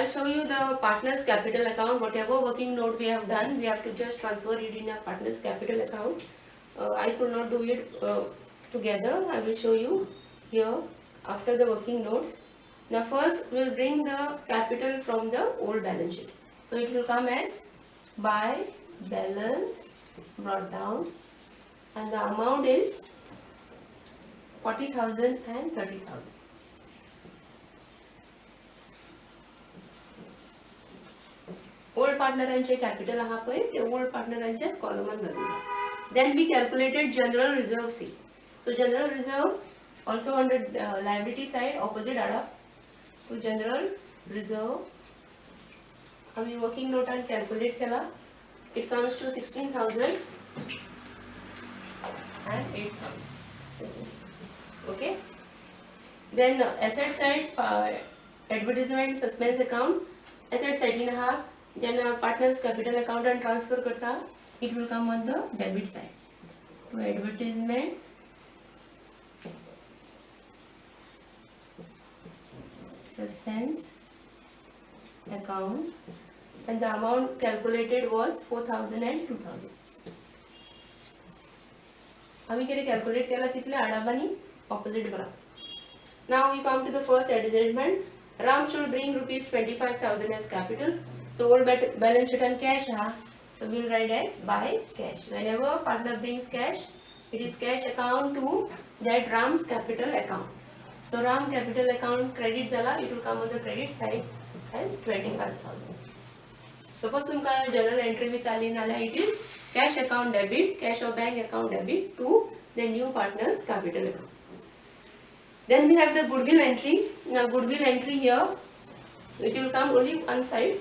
I'll show you the partner's capital account. Whatever working note we have done, we have to just transfer it in a partner's capital account. I could not do it together. I will show you here after the working notes. Now first we'll bring the capital from the old balance sheet. So it will come as by balance brought down, and the amount is 40,000 and 30,000. Old partneranचे capital आहा पळय ते old partneranच्या column घालूया. Then we calculated general reserve C. So general reserve also on the liability side opposite Ada. So general reserve आम्ही working note and calculate केला. It comes to 16,000 and 8,000. Okay. Then asset side advertisement suspense account. Asset side in आहा. Then partner's capital account and transfer करता, it will come on the debit side. To advertisement suspense account, and the amount calculated was 4,000 and 2,000. आम्ही किती calculate केला तिथले आडाबानी opposite बरा. Now we come to the first advertisement. Ram should bring rupees 25,000 as capital. So old balance sheet and cash, so we'll write as by cash. Whenever partner brings cash, it is cash account to that Ram's capital account. So Ram capital account credit zala, it will come on the credit side as 25,000. Suppose तुमका journal entry with आली नाला, it is cash account debit, cash or bank account debit to the new partner's capital account. Then we have the goodwill entry. Now goodwill entry here, it will come only one side.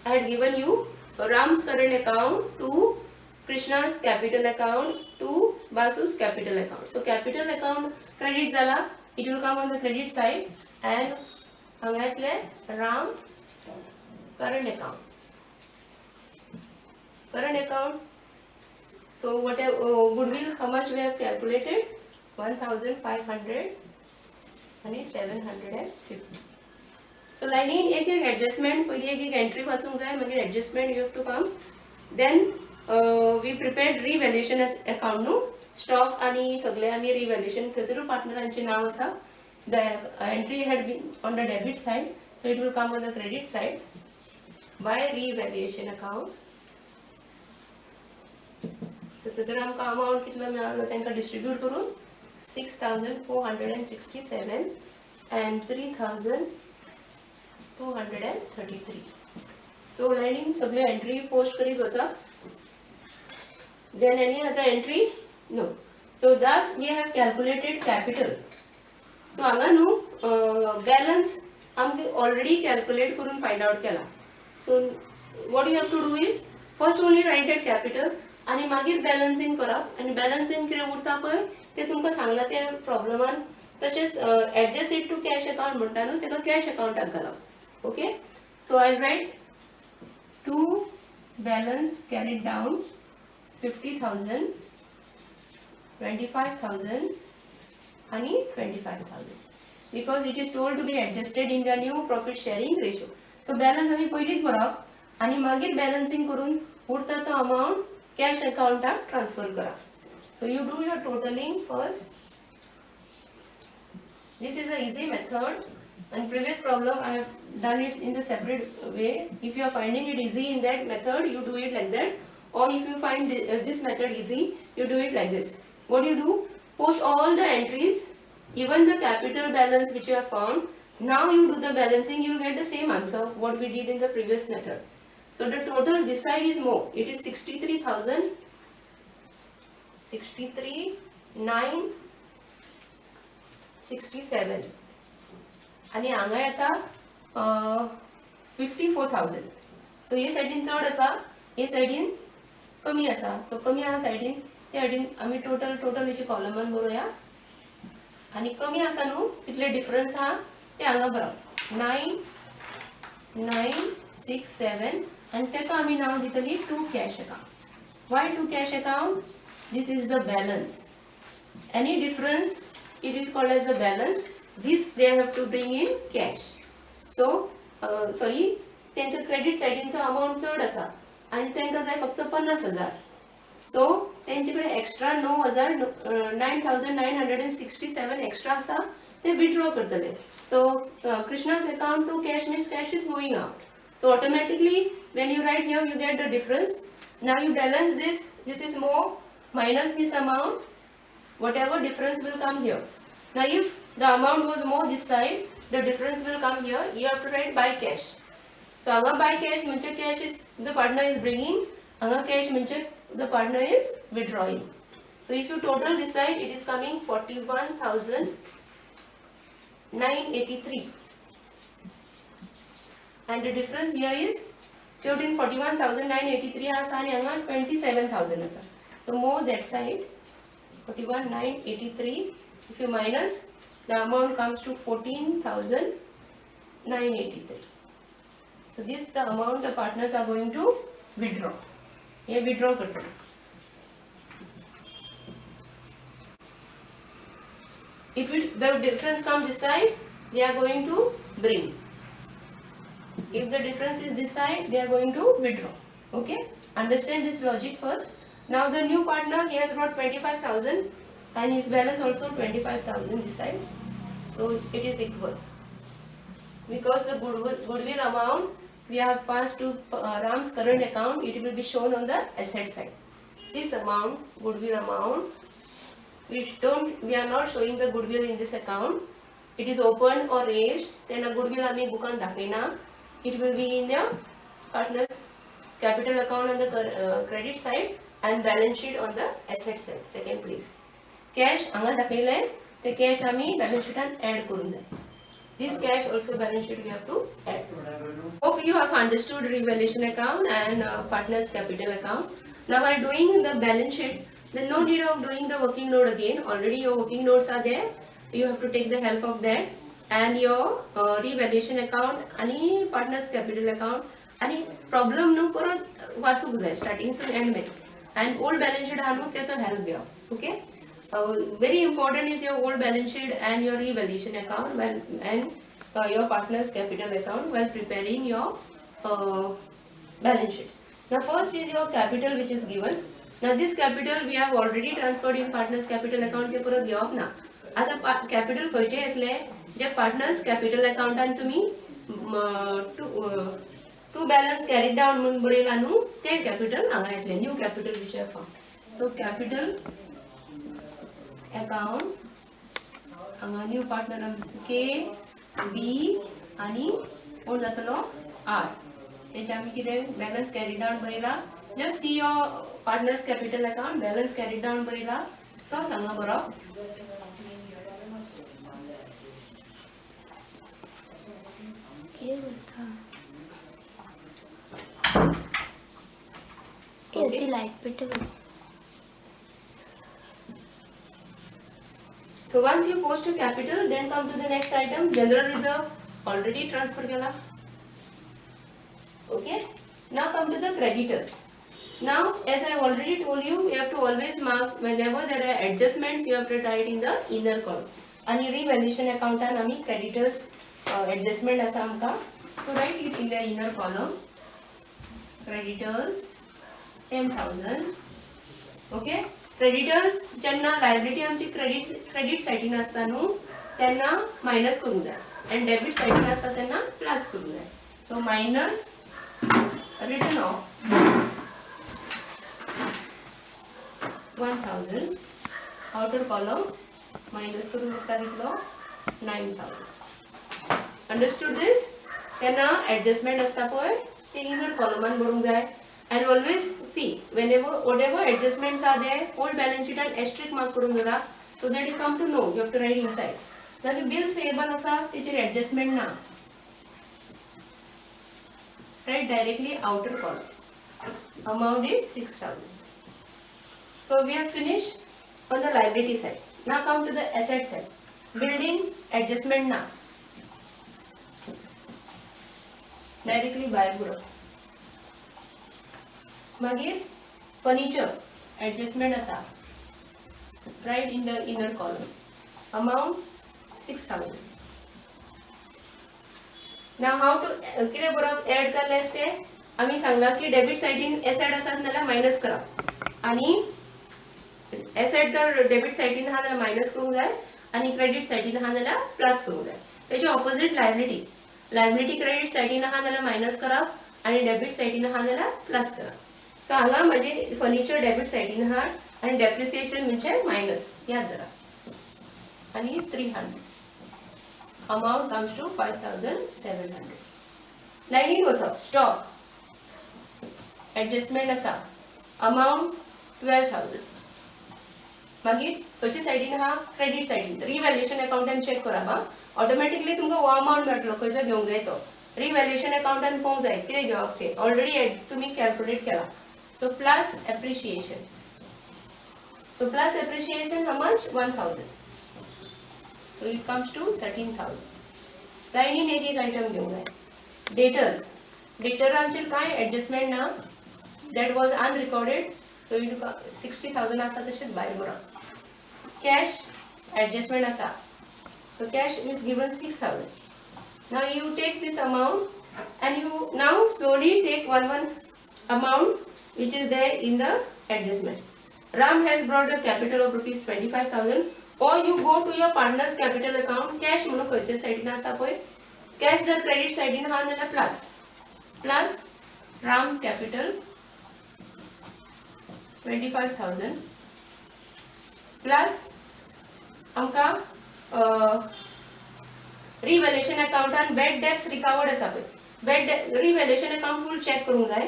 I had given you Ram's current account to Krishna's capital account to Basu's capital account. So capital account credit zala, it will come on the credit side, and hangatle Ram current account. Current account. So whatever goodwill, how much we have calculated? 1,500 and 750. So lining एक adjustment, पहली एक entry वाचूंक जाय, मागीर adjustment you have to come. Then we prepared revaluation account नो stock आणि सगळे आम्ही revaluation थंयसरूच partneranचे नाव आसा. The entry had been on the debit side, so it will come on the credit side by revaluation account. So थंयसर आमकां amount कितलो मेळ्ळो तांकां distribute करून 6,467 and 3,233. So lining सगळे entry post करीत वचा. Then any other entry? No. So thus we have calculated capital. So हांगा न्हू balance आमगे already calculate करून find out केला. So what you have to do is first only write that capital आणि मागीर balancing करप, आणि balancing कितें उरता पळय ते तुमकां सांगला त्या प्रॉब्लमान. तशेंच adjust it to cash account म्हणटा न्हू तेका cash accountaक घालप. Okay, so I'll write to balance carried down 50,000, 25,000 and 25,000 because it is told to be adjusted in the new profit sharing ratio. So balance आम्ही पयलीच भरप आणि मागीर balancing करून उरता तो amount cash accountaक transfer करप. So you do your totaling first. This is an easy method. And previous problem I have done it in the separate way. If you are finding it easy in that method, you do it like that. Or if you find this method easy, you do it like this. What you do? Post all the entries, even the capital balance which you have found. Now you do the balancing, you will get the same answer what we did in the previous method. So the total this side is more. It is 63,000, 63,967. आणि हांगा येता 54,000. सो हे सायडीन चड आसा, हे सायडीन कमी आसा. सो कमी आहा सायडीन ते सायडीन आमी टोटल हेची कॉलमान बरोवया. आणि कमी आसा न्हू कितले डिफरन्स आहा ते हांगा बरोवप 9,967 आणि तेका आमी नाव दितली to cash account. Why to cash account? This is the balance. Any difference it is called as the balance. This they have to bring in cash. So sorry त्यांच्या क्रेडिट सायडींचो अमाउंट चड आसा आनी तांकां जाय फक्त 50,000. सो तेंचे कडेन एक्स्ट्रा 9,967 एक्स्ट्रा आसा ते विथड्रॉ करतले. So Krishna's account to cash means cash is going out. So automatically when you write here you get the difference. Now you balance this. This is more minus this amount. Whatever difference will come here. Now if the amount was more this side, the difference will come here. You have to write by cash. So anga by cash means cash is the partner is bringing. Anga cash means the partner is withdrawing. So if you total this side, it is coming 41,983. And the difference here is total 41,983 asa and anga 27,000 asa. So more that side 41,983. If you minus, the amount comes to 14,983. So this the amount the partners are going to withdraw. ये withdraw करते हैं. If the difference comes this side, they are going to bring. If the difference is this side, they are going to withdraw. Okay? Understand this logic first. Now the new partner, he has brought 25,000 and his balance also 25,000 this side. So it is equal. Because the goodwill amount we have passed to Ram's current account, it will be shown on the asset side. This amount, goodwill amount, we are not showing the goodwill in this account. It is opened or raised, then a goodwill आम्ही बुकान दाखयना. It will be in the partner's capital account on the credit side and balance sheet on the asset side. Second please. Cash हांगा दाखयलें, ते cash आम्ही balance sheetan add करून जाय. This cash also balance sheet we have to add. Hope you have understood revaluation account and partners capital account. Now while doing the balance sheet, then no need of doing the working note again. Already your working notes are there. You have to take the help of that. And your revaluation account आणि partners capital account आणि problem नु परत वाचूक जाय starting to end में. And old balance sheet हानू त्याचा help घ्या. Okay? Very important is your old balance sheet and your revaluation account and your partner's capital account while preparing your balance sheet. Now first is your capital which is given. Now this capital we have already transferred in partner's capital account के परत घेवप ना. आता capital खंयचे येतले जे partner's capital account आणि तुम्ही to balance carried down म्हणून बरयला न्हू ते capital हांगा येतले new capital which I have found. So capital account हांगा new partner K B आणि कोण जातलो R. तेचे आमी कितें balance carried down बरयला. Just see your partner's capital account balance carried down बरयला तो हांगा बरोवप. Okay. Light So once you post a capital, then come to the next item, general reserve, already transfer gala. Okay. Now come to the creditors. Now, as I already told you, you have to always mark whenever there are adjustments, you have to write in the inner column. And revaluation account and ami creditors adjustment asa amka. So write it in the inner column. Creditors 10,000. Okay. Creditors ज्यांना liability आमची credit साइडीन असता न्हू त्यांना minus करून जाय and debit साइडीन असता त्यांना plus करून जाय. So minus written off 1,000 outer column minus करून टाकलो 9,000. Understood this? त्यांना adjustment असता पय ते inner column भरून जाय. And always see whatever adjustments are there, old balance sheet and asterisk mark करून दवरा so that you come to know. You have to write inside. Now the bills payable असा तेचेर adjustment ना. Write directly outer column. Amount is 6,000. So we have finished on the liability side. Now come to the asset side. Building adjustment ना. Directly buy करो. मागीर furniture adjustment असा. Write in the inner column. Amount 6,000. नाव हाव टू कितें बरोवप add करले असते आमी सांगला की डेबिट सायडीन एसेट आसात नाल्यार मायनस करप आणि एसेट जर डेबिट सायडीन आहा नाल्यार मायनस करूंक जाय आणि क्रेडिट सायडीन आहा नाल्यार प्लस करूंक जाय. तेचे ऑपोजिट लायबिलिटी क्रेडिट सायडीन आहा नाल्यार मायनस करप आणि डेबिट सायडीन आहा नाल्यार प्लस करप. सो हांगा म्हणजे फर्निचर डेबिट सायडीन आहा आणि डेप्रिसिएशन म्हणजे मायनस याद धरा आणि 300. Amount comes to 5,700. लायनीन वचप स्टॉक एडजस्टमेंट आसा अमाउंट 12,000. मागीर खंयच्या सायडीन आहा क्रेडिट सायडीन रिवॅल्युएशन अकाउंटान चेक करप हा ऑटोमॅटिकली तुमकां हो अमाउंट मेळटलो खंयचो घेवंक जाय तो रिवॅल्युएशन अकाउंटान पळोवंक जाय कितें घेवप ते ऑलरेडी तुमी कॅल्क्युलेट केला. So plus appreciation. So plus appreciation how much 1,000. So it comes to 13,000. लायनीन एक आयटम घेवंक जाय. डेटर आमचेर कांय एडजस्टमेंट ना that was unrecorded so it 60,000 आसा तशेंच भायर बरोवप. कॅश एडजस्टमेंट आसा so cash is given 6,000. Now you take this amount and you now slowly take one amount which is there in the adjustment. Ram has brought a capital of rupees 25,000. or you go to your partner's capital account cash म्हणून खंयच्या सायडीन आसा पळय cash जर credit सायडीन आहा नाल्यार plus Ram's capital 25,000 plus आमकां रिवॅल्युएशन अकाउंटान बॅड डेब्ट्स रिकवर्ड आसा पळय रिवॅल्युएशन अकाउंट फुल चेक करूंक जाय.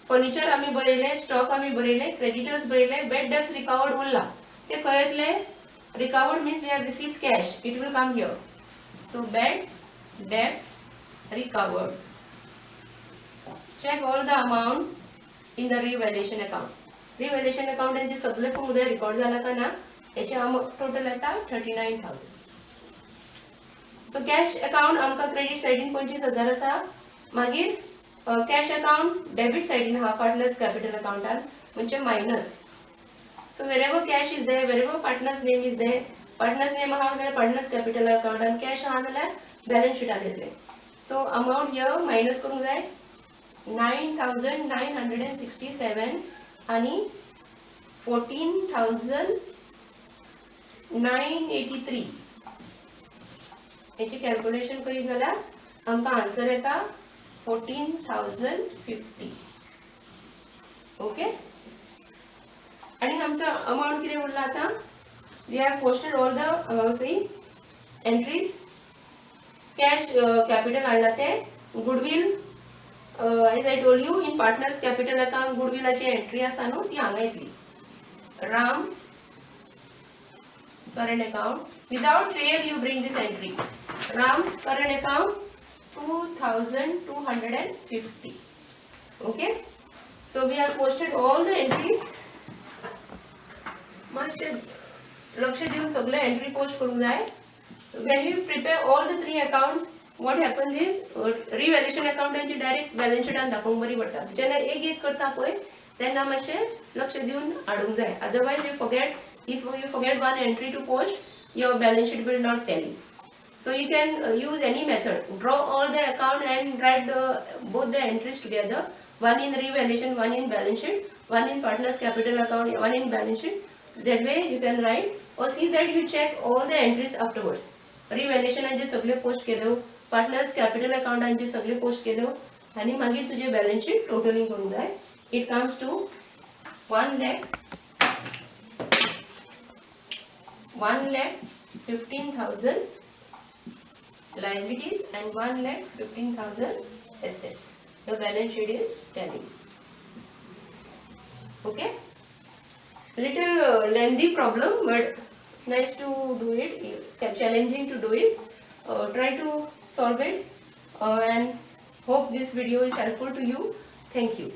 फर्निचर आमी बरयले स्टॉक आमी बरयले क्रेडिटर्स बरयले बॅड डेब्ट्स रिकवर्ड उरला ते खंय येतले recovered means we have received cash it will come here. So bad debts recovered. Check all the amount in the revaluation account. Revaluation account यांचे सगळे पळोवंक रिकॉर्ड जाला का ना याचे टोटल येता 39,000. सो कॅश अकाउंट आमकां क्रेडिट सायडीन 25,000 आसा. मागीर कॅश अकाउंट डेबिट सायडीन आहा पार्टनर्स कॅपिटल अकाउंटान म्हणजे minus. So wherever cash is there, wherever partner's name is there, partner's name आहा नाल्यार partner's capital account and cash आहा नाल्यार balance sheet येतले. So amount here minus करूंक जाय 9,967 आणि 14,983 याची कॅल्क्युलेशन करीत जाल्यार आमकां आन्सर येता 14,050. ओके आणि आमचा अमाउंट किती उरला आता we have posted all the entries. Cash capital आणला ते goodwill as I told you in partners capital account गुडविलाची एंट्री आसा न्हू ती हांगा येतली. Ram current account without fail you bring this entry. Ram current account 2,250. Okay so we have posted all the entries. मातशें लक्ष दिवन सगळे एंट्री पोस्ट करूंक जाय. When you prepare all the 3 accounts what happens is रिवॅल्युएशन अकाउंटांची direct balance शीटान दाखोवंक बरी पडटा. जेन्ना एक करता पळय तेन्ना मातशें लक्ष दिवन हाडूंक जाय. Otherwise you forget one entry to post your balance sheet will not tally. So you can use any method. Draw all the account and write both the entries together. One in revaluation, one in balance sheet, one in partners capital account, one in balance sheet. That way you can write or see that you check all the entries afterwards. Revaluation जे सगळे post केलो, partners capital account जे सगळे post केलो आणि मागीर तुझे balance sheet totaling करून जाय. It comes to 1,15,000 liabilities and 1,15,000 assets. The balance sheet is telling. Okay. Little lengthy problem, but nice to do it. Challenging to do it. Try to solve it, and hope this video is helpful to you. Thank you.